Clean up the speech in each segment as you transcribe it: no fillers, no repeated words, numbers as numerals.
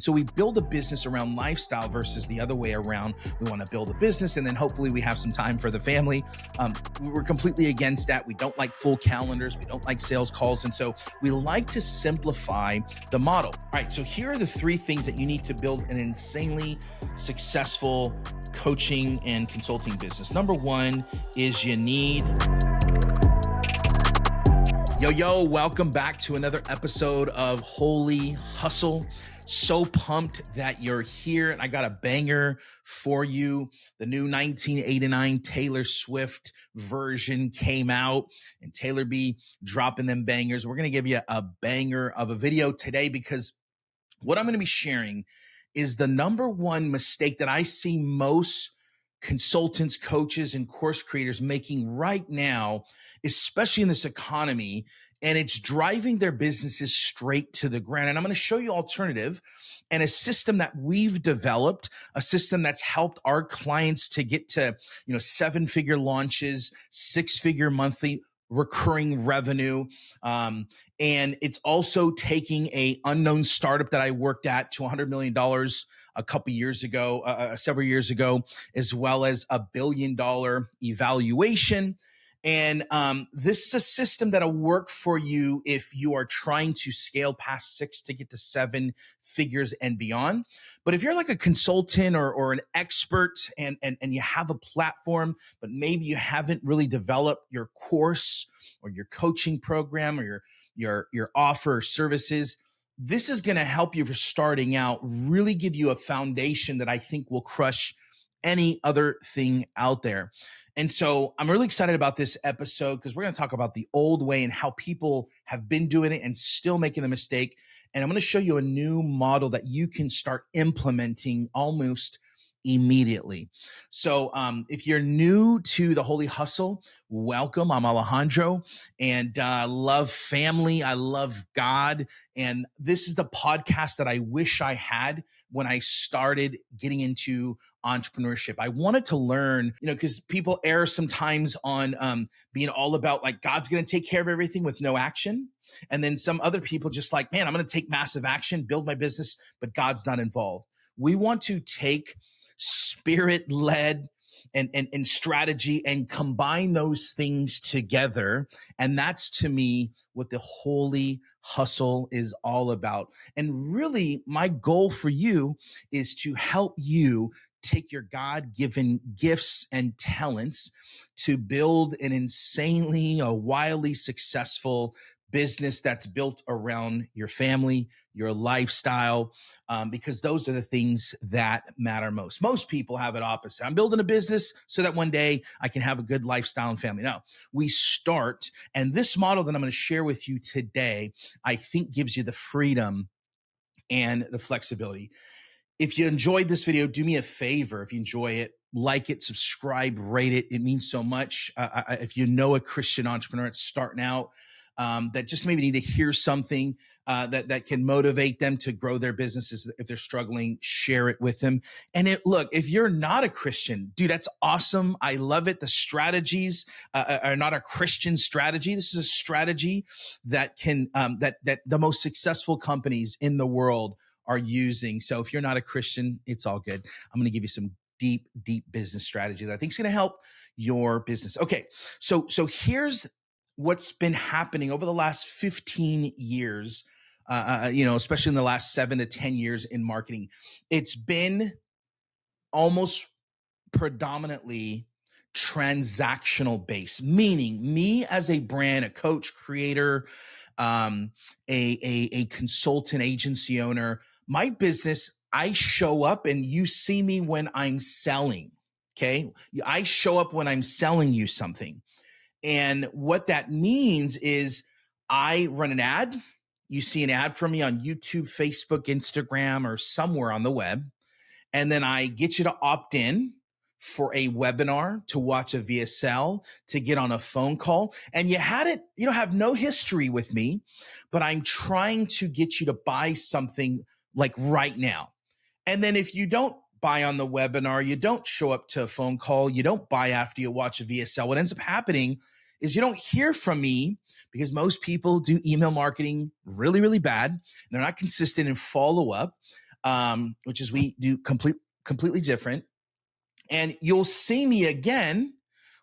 So we build a business around lifestyle versus the other way around. We want to build a business and then hopefully we have some time for the family. We're completely against that. We don't like full calendars. We don't like sales calls. And so we like to simplify the model. All right. So here are the three things that you need to build an insanely successful coaching and consulting business. Number one is you need... Yo, welcome back to another episode of Holy Hustle. So pumped that you're here, and I got a banger for you. The new 1989 Taylor Swift version came out, and Taylor be dropping them bangers. We're going to give you a banger of a video today because what I'm going to be sharing is the number one mistake that I see most consultants, coaches, and course creators making right now, especially in this economy, and it's driving their businesses straight to the ground. And I'm going to show you alternative and a system that we've developed, a system that's helped our clients to get to, seven-figure launches, six-figure monthly recurring revenue. And it's also taking a unknown startup that I worked at to $100 million a couple years ago, several years ago, as well as $1 billion evaluation. And this is a system that'll work for you if you are trying to scale past 6 to get to 7 figures and beyond. But if you're like a consultant or an expert and you have a platform, but maybe you haven't really developed your course or your coaching program or your offer or services, this is going to help you for starting out, really give you a foundation that I think will crush any other thing out there. And so I'm really excited about this episode because we're going to talk about the old way and how people have been doing it and still making the mistake. And I'm going to show you a new model that you can start implementing almost immediately. So if you're new to the Holy Hustle, welcome. I'm Alejandro, and I love family. I love God. And this is the podcast that I wish I had when I started getting into entrepreneurship. I wanted to learn, because people err sometimes on being all about like God's going to take care of everything with no action. And then some other people just like, man, I'm going to take massive action, build my business, but God's not involved. We want to take spirit-led and strategy and combine those things together. And that's, to me, what the Holy Hustle is all about. And really, my goal for you is to help you take your God-given gifts and talents to build an insanely, wildly successful business that's built around your family, your lifestyle, because those are the things that matter most. Most people have it opposite. I'm building a business so that one day I can have a good lifestyle and family. No, we start, and this model that I'm going to share with you today, I think gives you the freedom and the flexibility. If you enjoyed this video, do me a favor. If you enjoy it, like it, subscribe, rate it. It means so much. If you know a Christian entrepreneur that's starting out, that just maybe need to hear something that can motivate them to grow their businesses. If they're struggling, share it with them. And look, if you're not a Christian, dude, that's awesome. I love it. The strategies are not a Christian strategy. This is a strategy that can that the most successful companies in the world are using. So if you're not a Christian, it's all good. I'm going to give you some deep business strategy that I think is going to help your business. Okay, so here's what's been happening over the last 15 years, especially in the last 7 to 10 years in marketing. It's been almost predominantly transactional based, meaning me as a brand, a coach, creator, a consultant, agency owner, my business, I show up and you see me when I'm selling. Okay. I show up when I'm selling you something. And what that means is I run an ad. You see an ad from me on YouTube, Facebook, Instagram, or somewhere on the web. And then I get you to opt in for a webinar, to watch a VSL, to get on a phone call. And you have no history with me, but I'm trying to get you to buy something like right now. And then if you don't buy on the webinar, you don't show up to a phone call, you don't buy after you watch a VSL, what ends up happening is you don't hear from me because most people do email marketing really, really bad. They're not consistent in follow up. which is we do completely different. And you'll see me again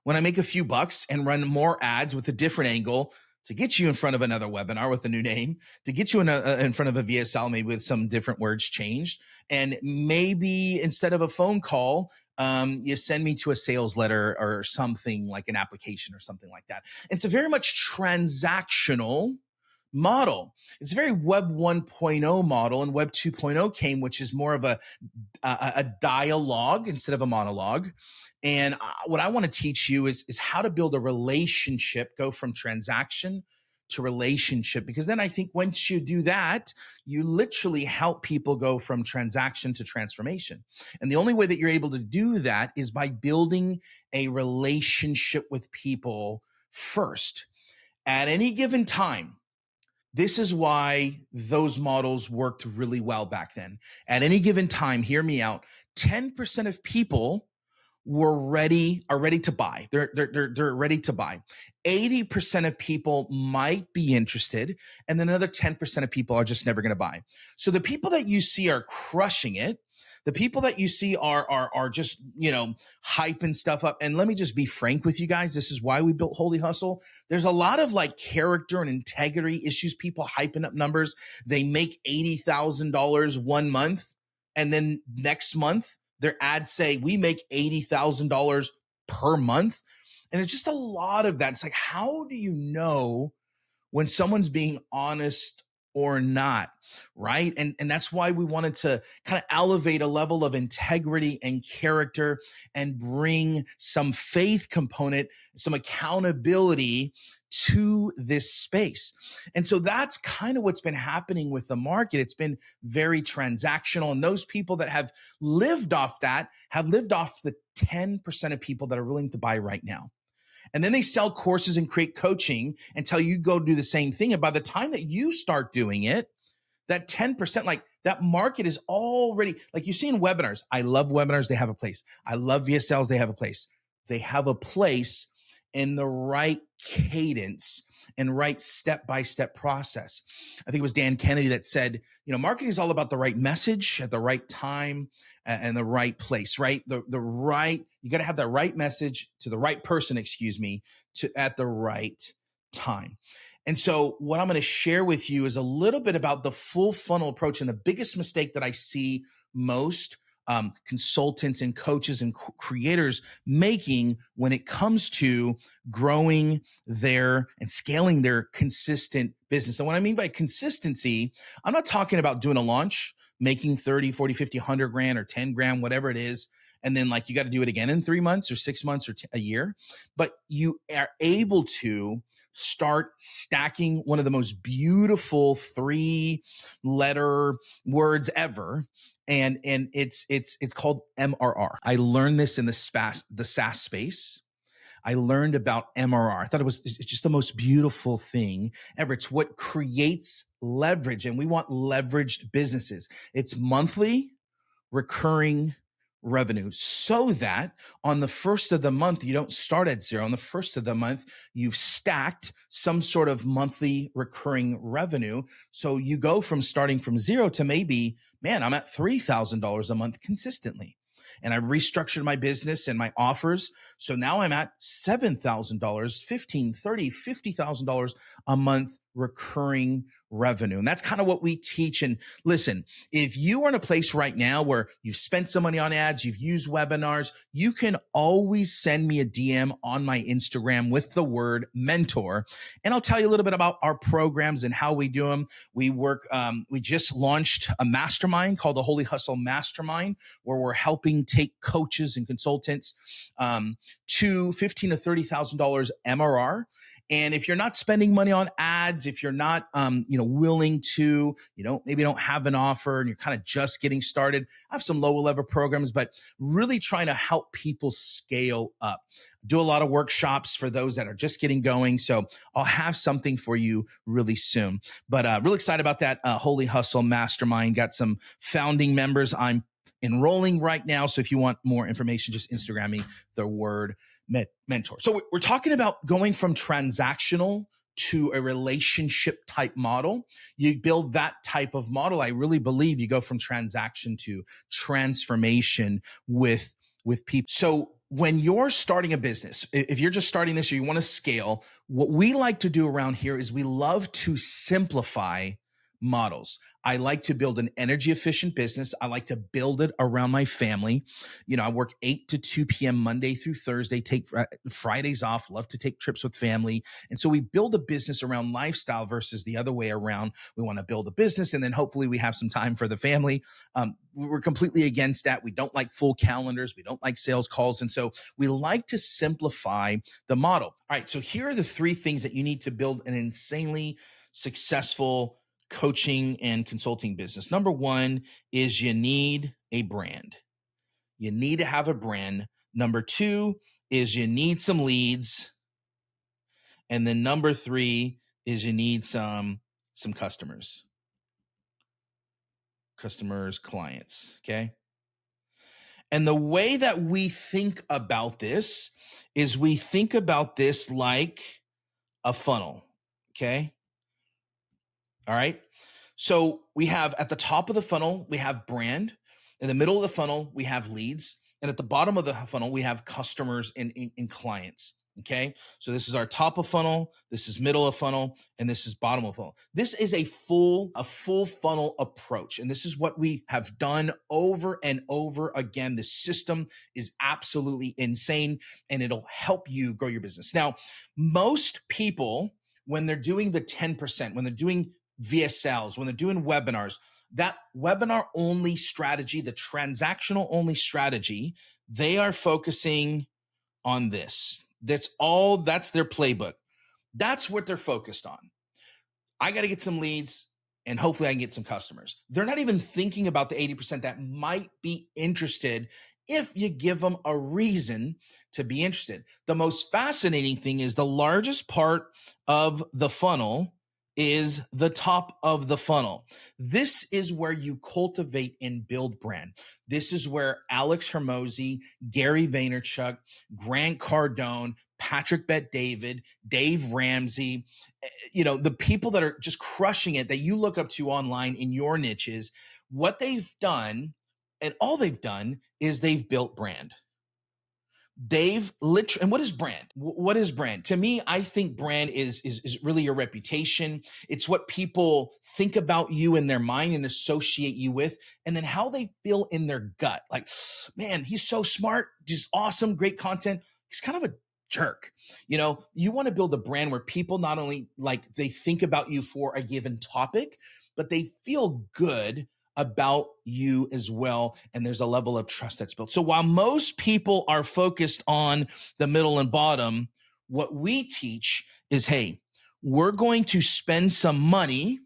when I make a few bucks and run more ads with a different angle to get you in front of another webinar with a new name, to get you in front of a VSL, maybe with some different words changed. And maybe instead of a phone call, you send me to a sales letter or something like an application or something like that. It's a very much transactional model. It's a very Web 1.0 model, and Web 2.0 came, which is more of a dialogue instead of a monologue. And what I want to teach you is how to build a relationship, go from transaction to relationship, because then I think once you do that, you literally help people go from transaction to transformation. And the only way that you're able to do that is by building a relationship with people first. At any given time, this is why those models worked really well back then. At any given time, hear me out, 10% of people are ready to buy. They're ready to buy. 80% of people might be interested, and then another 10% of people are just never going to buy. So the people that you see are crushing it. The people that you see are just, hyping stuff up. And let me just be frank with you guys. This is why we built Holy Hustle. There's a lot of like character and integrity issues, people hyping up numbers. They make $80,000 one month, and then next month, their ads say, we make $80,000 per month. And it's just a lot of that. It's like, how do you know when someone's being honest or not, right? And that's why we wanted to kind of elevate a level of integrity and character and bring some faith component, some accountability to this space. And so that's kind of what's been happening with the market. It's been very transactional. And those people that have lived off that have lived off the 10% of people that are willing to buy right now. And then they sell courses and create coaching until you go do the same thing. And by the time that you start doing it, that 10%, like that market is already, like you see in webinars. I love webinars. They have a place. I love VSLs. They have a place. They have a place in the right cadence and right step-by-step process. I think it was Dan Kennedy that said, marketing is all about the right message at the right time and the right place, right? The right, you got to have that right message to the right person, at the right time. And so what I'm going to share with you is a little bit about the full funnel approach. And the biggest mistake that I see most consultants and coaches and creators making when it comes to growing their and scaling their consistent business. And what I mean by consistency, I'm not talking about doing a launch, making 30, 40, 50, 100 grand or 10 grand, whatever it is. And then like you got to do it again in 3 months or 6 months or a year. But you are able to start stacking one of the most beautiful 3-letter words ever. And it's called MRR. I learned this in the SaaS space. I learned about MRR. I thought it's just the most beautiful thing ever. It's what creates leverage, and we want leveraged businesses. It's monthly recurring revenue, so that on the first of the month, you don't start at zero. On the first of the month, you've stacked some sort of monthly recurring revenue. So you go from starting from zero to maybe, man, I'm at $3,000 a month consistently. And I've restructured my business and my offers. So now I'm at $7,000, $15,000, $30,000, $50,000 a month recurring revenue. And that's kind of what we teach. And listen, if you are in a place right now where you've spent some money on ads, you've used webinars, you can always send me a DM on my Instagram with the word mentor. And I'll tell you a little bit about our programs and how we do them. We work, we just launched a mastermind called the Holy Hustle Mastermind, where we're helping take coaches and consultants to $15,000 to $30,000 MRR. And if you're not spending money on ads, if you're not, willing to, maybe don't have an offer and you're kind of just getting started, I have some lower level programs, but really trying to help people scale up. Do a lot of workshops for those that are just getting going. So I'll have something for you really soon, but really excited about that Holy Hustle Mastermind. Got some founding members. I'm enrolling right now. So if you want more information, just Instagram me the word mentor. So we're talking about going from transactional to a relationship type model. You build that type of model. I really believe you go from transaction to transformation with people. So when you're starting a business, if you're just starting this or you want to scale, what we like to do around here is we love to simplify models. I like to build an energy efficient business. I like to build it around my family. I work 8 to 2 p.m. Monday through Thursday, take Fridays off, love to take trips with family. And so we build a business around lifestyle versus the other way around. We want to build a business and then hopefully we have some time for the family. We're completely against that. We don't like full calendars. We don't like sales calls. And so we like to simplify the model. All right. So here are the 3 things that you need to build an insanely successful coaching and consulting business. Number 1 is you need a brand. You need to have a brand. Number 2 is you need some leads. And then number 3 is you need some customers, clients. Okay. And the way that we think about this is we think about this like a funnel. Okay. All right. So we have at the top of the funnel, we have brand. In the middle of the funnel, we have leads. And at the bottom of the funnel, we have customers and clients. Okay. So this is our top of funnel. This is middle of funnel. And this is bottom of funnel. This is a full funnel approach. And this is what we have done over and over again. This system is absolutely insane and it'll help you grow your business. Now, most people, when they're doing the 10%, when they're doing VSLs, when they're doing webinars, that webinar only strategy, the transactional only strategy, they are focusing on this. That's their playbook. That's what they're focused on. I got to get some leads and hopefully I can get some customers. They're not even thinking about the 80% that might be interested if you give them a reason to be interested. The most fascinating thing is the largest part of the funnel is the top of the funnel. This is where you cultivate and build brand. This is where Alex Hormozi, Gary Vaynerchuk, Grant Cardone, Patrick Bet-David, Dave Ramsey, the people that are just crushing it that you look up to online in your niches, what they've done and all they've done is they've built brand. And what is brand? What is brand? To me, I think brand is really your reputation. It's what people think about you in their mind and associate you with, and then how they feel in their gut. Like, man, he's so smart, just awesome, great content. He's kind of a jerk. You want to build a brand where people not only they think about you for a given topic, but they feel good about you as well. And there's a level of trust that's built. So while most people are focused on the middle and bottom, what we teach is, hey, we're going to spend some money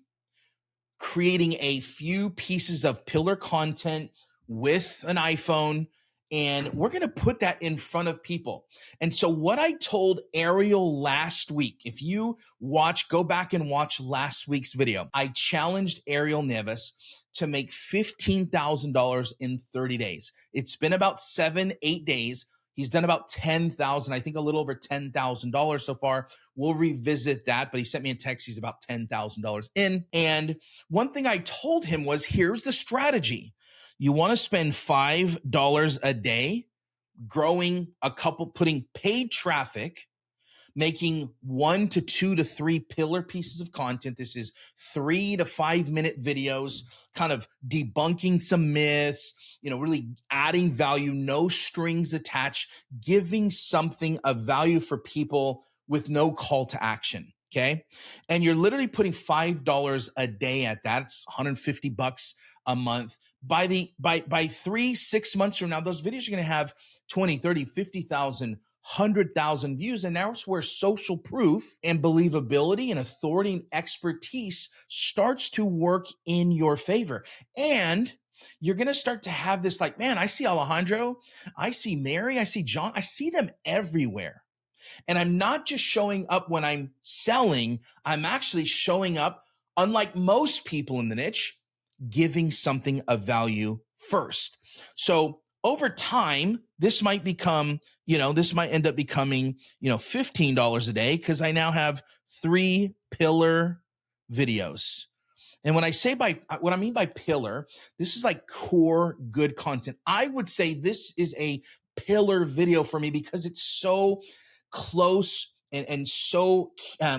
creating a few pieces of pillar content with an iPhone, and we're going to put that in front of people. And so what I told Ariel last week, if you go back and watch last week's video, I challenged Ariel Neves to make $15,000 in 30 days. It's been about 7-8 days. He's done about 10,000, I think a little over $10,000 so far. We'll revisit that, but he sent me a text. He's about $10,000 in. And one thing I told him was, here's the strategy. You want to spend $5 a day putting paid traffic, making 1 to 2 to 3 pillar pieces of content. This is 3 to 5 minute videos, kind of debunking some myths, really adding value, no strings attached, giving something of value for people with no call to action. Okay. And you're literally putting $5 a day at that. It's $150 a month. By 3-6 months from now, those videos are going to have 20, 30, 50,000, 100,000 views. And now it's where social proof and believability and authority and expertise starts to work in your favor. And you're going to start to have this man, I see Alejandro, I see Mary, I see John, I see them everywhere. And I'm not just showing up when I'm selling, I'm actually showing up, unlike most people in the niche, giving something of value first. So over time, this might end up becoming, $15 a day because I now have 3 pillar videos. And when I say what I mean by pillar, this is like core good content. I would say this is a pillar video for me because it's so close and so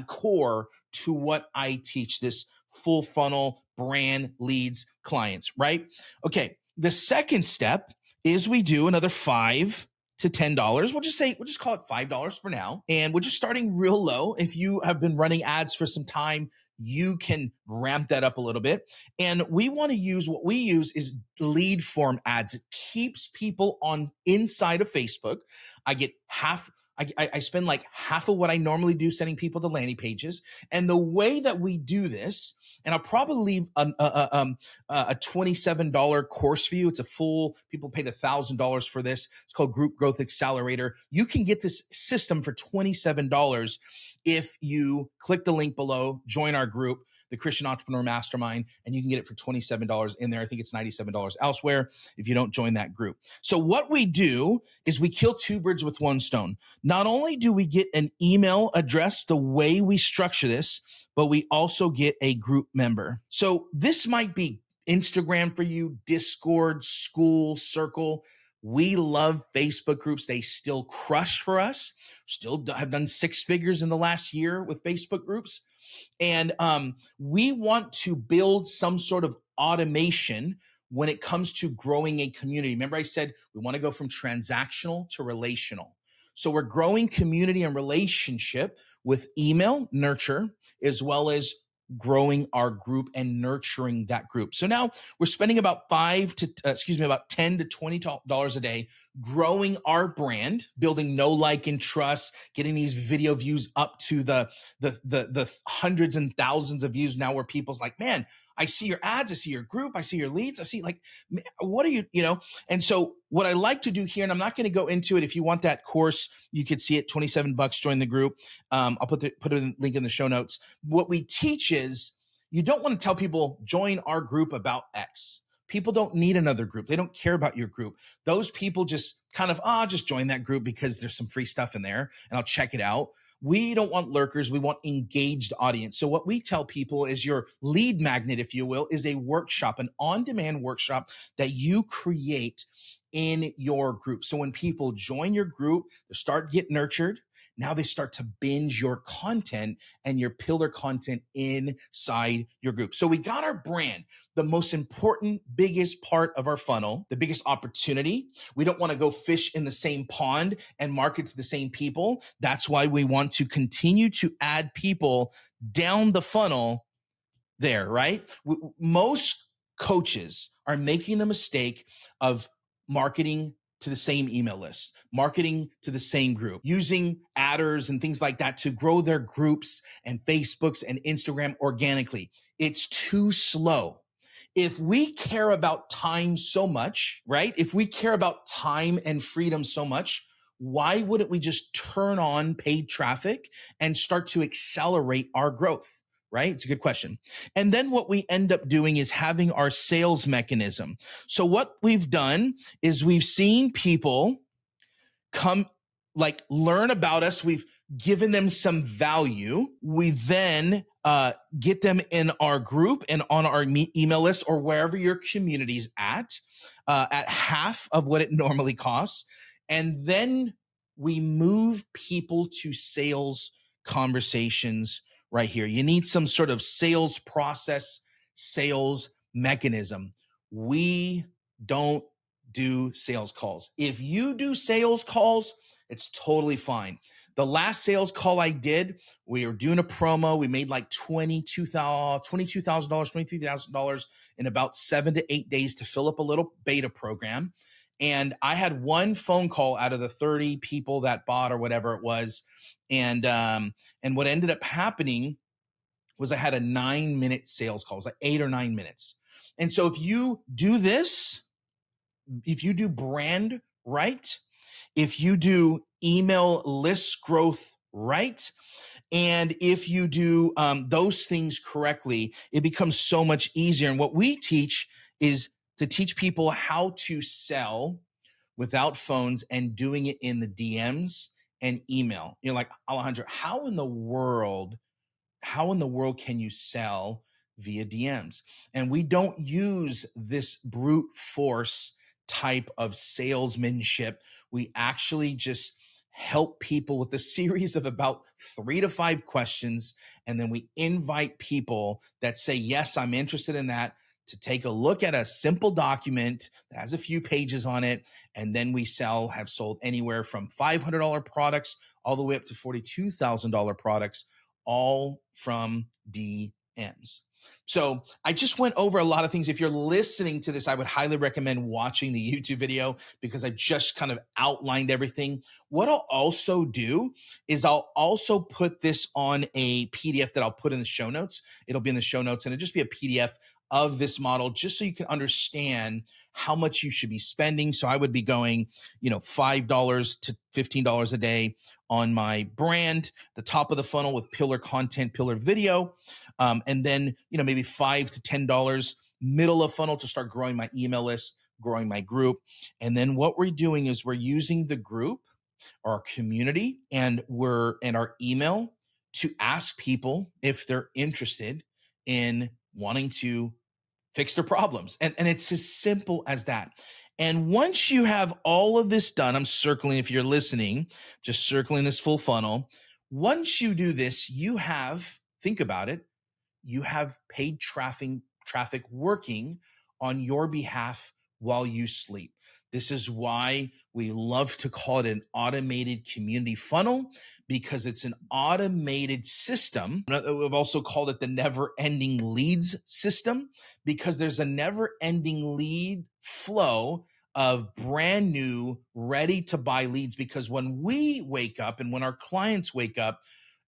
core to what I teach, this full funnel brand leads clients, right? Okay. The second step is we do another $5 to $10. We'll just call it $5 for now. And we're just starting real low. If you have been running ads for some time, you can ramp that up a little bit. And we want to use what we use is lead form ads. It keeps people on inside of Facebook. I get I spend like half of what I normally do sending people to landing pages. And the way that we do this, and I'll probably leave a $27 course for you. It's a full, people paid $1,000 for this. It's called Group Growth Accelerator. You can get this system for $27 if you click the link below, join our group, the Christian Entrepreneur Mastermind, and you can get it for $27 in there. I think it's $97 elsewhere if you don't join that group. So what we do is we kill 2 birds with 1 stone. Not only do we get an email address the way we structure this, but we also get a group member. So this might be Instagram for you, Discord, school, circle. We love Facebook groups. They still crush for us. Still have done 6 figures in the last year with Facebook groups. And we want to build some sort of automation when it comes to growing a community. Remember I said we want to go from transactional to relational. So we're growing community and relationship with email nurture, as well as growing our group and nurturing that group. So now we're spending about $10 to $20 a day growing our brand, building know, like, and trust, getting these video views up to the hundreds and thousands of views now, where people's like, man, I see your ads, I see your group, I see your leads, I see, like, what are you, And so what I like to do here, and I'm not going to go into it. If you want that course, you could see it, $27, join the group. I'll put a link in the show notes. What we teach is you don't want to tell people join our group about X. People don't need another group. They don't care about your group. Those people just kind of, just join that group because there's some free stuff in there and I'll check it out. We don't want lurkers. We want engaged audience. So what we tell people is your lead magnet, if you will, is a workshop, an on-demand workshop that you create in your group. So when people join your group, they start get nurtured. Now they start to binge your content and your pillar content inside your group. So we got our brand, the most important, biggest part of our funnel, the biggest opportunity. We don't want to go fish in the same pond and market to the same people. That's why we want to continue to add people down the funnel there, right? Most coaches are making the mistake of marketing to the same email list, marketing to the same group, using adders and things like that to grow their groups and Facebooks and Instagram organically. It's too slow. If we care about time so much, right? If we care about time and freedom so much, why wouldn't we just turn on paid traffic and start to accelerate our growth? Right? It's a good question. And then what we end up doing is having our sales mechanism. So what we've done is we've seen people come, like, learn about us. We've given them some value. We then get them in our group and on our email list or wherever your community's at half of what it normally costs. And then we move people to sales conversations right here. You need some sort of sales process, sales mechanism. We don't do sales calls. If you do sales calls, it's totally fine. The last sales call I did, we were doing a promo. We made like $22,000, $23,000 in about 7 to 8 days to fill up a little beta program. And I had one phone call out of the 30 people that bought or whatever it was. And what ended up happening was I had a 9-minute sales call. It was like 8 or 9 minutes. And so if you do this, if you do brand right, if you do email list growth right, and if you do those things correctly, it becomes so much easier. And what we teach is to teach people how to sell without phones and doing it in the DMs and email. You're like, Alejandro, how in the world how in the world can you sell via DMs? And we don't use this brute force type of salesmanship. We actually just help people with a series of about 3 to 5 questions. And then we invite people that say, yes, I'm interested in that, to take a look at a simple document that has a few pages on it. And then we have sold anywhere from $500 products all the way up to $42,000 products, all from DMs. So I just went over a lot of things. If you're listening to this, I would highly recommend watching the YouTube video because I just kind of outlined everything. What I'll also do is I'll also put this on a PDF that I'll put in the show notes. It'll be in the show notes and it'll just be a PDF of this model just so you can understand how much you should be spending. So I would be going, $5 to $15 a day on my brand, the top of the funnel with pillar content, pillar video, and then maybe $5 to $10 middle of funnel to start growing my email list, growing my group. And then what we're doing is we're using the group, our community, and our email to ask people if they're interested in wanting to fix their problems. And it's as simple as that. And once you have all of this done, I'm circling, if you're listening, just circling this full funnel. Once you do this, think about it, you have paid traffic working on your behalf while you sleep. This is why we love to call it an automated community funnel, because it's an automated system. We've also called it the never-ending leads system, because there's a never-ending lead flow of brand new, ready to buy leads. Because when we wake up and when our clients wake up,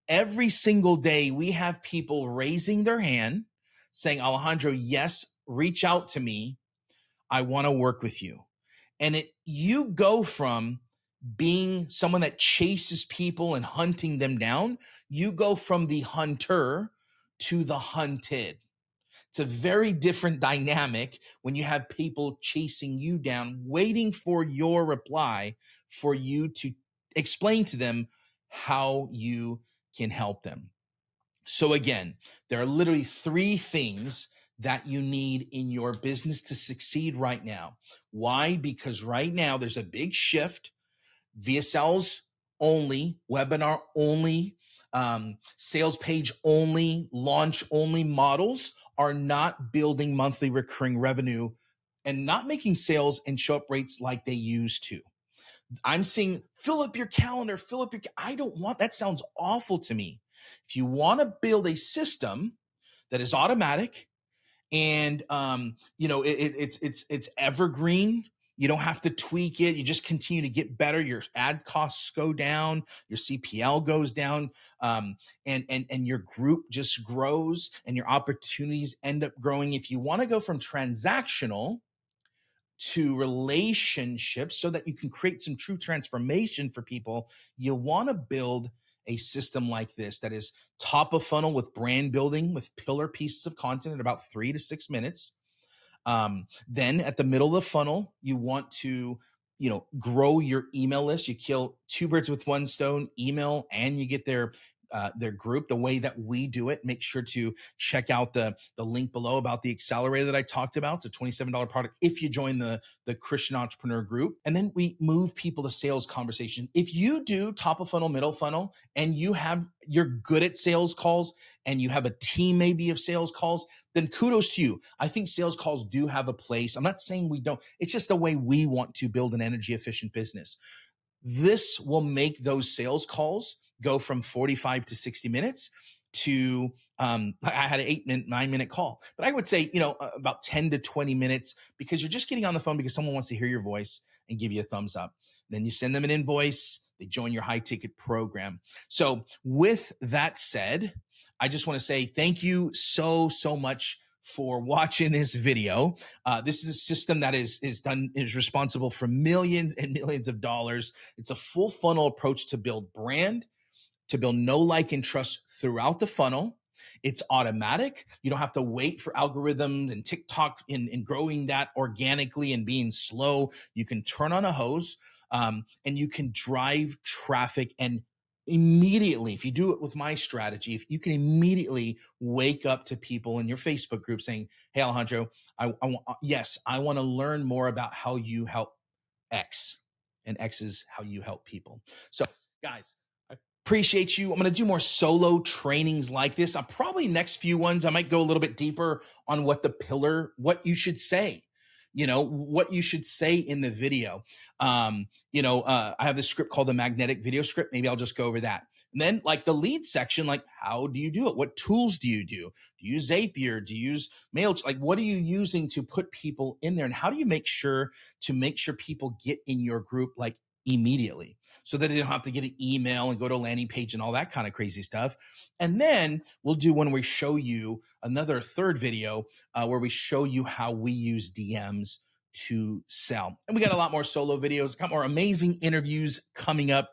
every single day we have people raising their hand saying, Alejandro, yes, reach out to me. I want to work with you. And you go from being someone that chases people and hunting them down, you go from the hunter to the hunted. It's a very different dynamic when you have people chasing you down, waiting for your reply for you to explain to them how you can help them. So again, there are literally 3 things that you need in your business to succeed right now. Why? Because right now there's a big shift. VSLs only, webinar only, sales page only, launch only models are not building monthly recurring revenue and not making sales and show up rates like they used to. I'm seeing fill up your calendar, I don't want that. Sounds awful to me. If you want to build a system that is automatic and it's evergreen, you don't have to tweak it. You just continue to get better. Your ad costs go down, your CPL goes down, and your group just grows and your opportunities end up growing. If you want to go from transactional to relationships so that you can create some true transformation for people, you want to build a system like this that is top of funnel with brand building, with pillar pieces of content in about 3 to 6 minutes. Then at the middle of the funnel, you want to, grow your email list. You kill 2 birds with 1 stone, email, and you get their group the way that we do it. Make sure to check out the link below about the accelerator that I talked about. It's a $27 product if you join the Christian Entrepreneur group. And then we move people to sales conversation. If you do top of funnel, middle funnel, and you're good at sales calls and you have a team maybe of sales calls, then kudos to you. I think sales calls do have a place. I'm not saying we don't. It's just the way we want to build an energy efficient business. This will make those sales calls go from 45 to 60 minutes to, I had an 9-minute call, but I would say, about 10 to 20 minutes, because you're just getting on the phone because someone wants to hear your voice and give you a thumbs up. Then you send them an invoice, they join your high ticket program. So with that said, I just want to say thank you so much for watching this video. This is a system that is responsible for millions and millions of dollars. It's a full funnel approach to build brand, to build know, like, and trust throughout the funnel. It's automatic. You don't have to wait for algorithms and TikTok in growing that organically and being slow. You can turn on a hose and you can drive traffic and immediately, if you do it with my strategy, if you can immediately wake up to people in your Facebook group saying, hey, Alejandro, I want to learn more about how you help X, and X is how you help people. So guys, I appreciate you. I'm going to do more solo trainings like this. I'll probably next few ones, I might go a little bit deeper on what you should say, what you should say in the video. I have this script called the magnetic video script. Maybe I'll just go over that. And then like the lead section, like how do you do it? What tools do you do? Do you use Zapier? Do you use MailChimp? Like what are you using to put people in there? And how do you make sure people get in your group like immediately so that they don't have to get an email and go to a landing page and all that kind of crazy stuff? And then we'll do when we show you another third video where we show you how we use DMs to sell. And we got a lot more solo videos, a couple more amazing interviews coming up,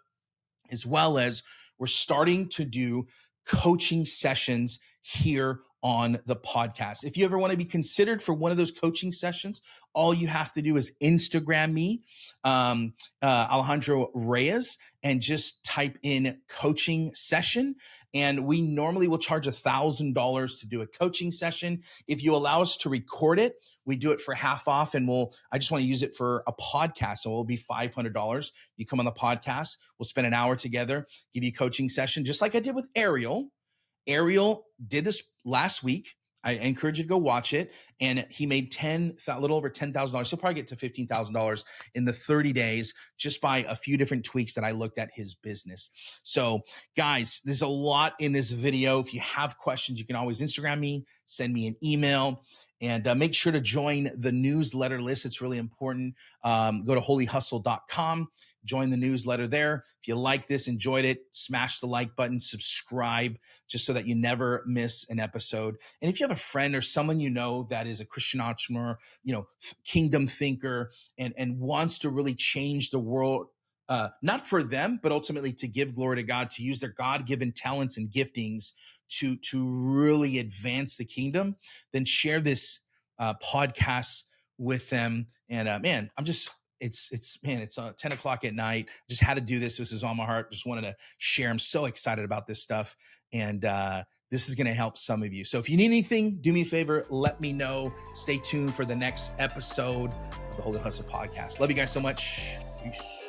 as well as we're starting to do coaching sessions here on the podcast. If you ever want to be considered for one of those coaching sessions, all you have to do is Instagram me, Alejandro Reyes, and just type in coaching session. And we normally will charge $1,000 to do a coaching session. If you allow us to record it, we do it for half off, and I just want to use it for a podcast. So it'll be $500. You come on the podcast, we'll spend an hour together, give you a coaching session, just like I did with Ariel. Ariel did this last week. I encourage you to go watch it. And he made a little over $10,000. He'll probably get to $15,000 in the 30 days just by a few different tweaks that I looked at his business. So guys, there's a lot in this video. If you have questions, you can always Instagram me, send me an email, and make sure to join the newsletter list. It's really important. Go to holyhustle.com. Join the newsletter there. If you like this, enjoyed it, smash the like button, subscribe, just so that you never miss an episode. And if you have a friend or someone you know that is a Christian entrepreneur, kingdom thinker, and wants to really change the world, not for them, but ultimately to give glory to God, to use their God-given talents and giftings to really advance the kingdom, then share this podcast with them. And man, it's 10 o'clock at night. Just had to do this. This is on my heart. Just wanted to share. I'm so excited about this stuff. And this is going to help some of you. So if you need anything, do me a favor, let me know. Stay tuned for the next episode of the Holy Hustle podcast. Love you guys so much. Peace.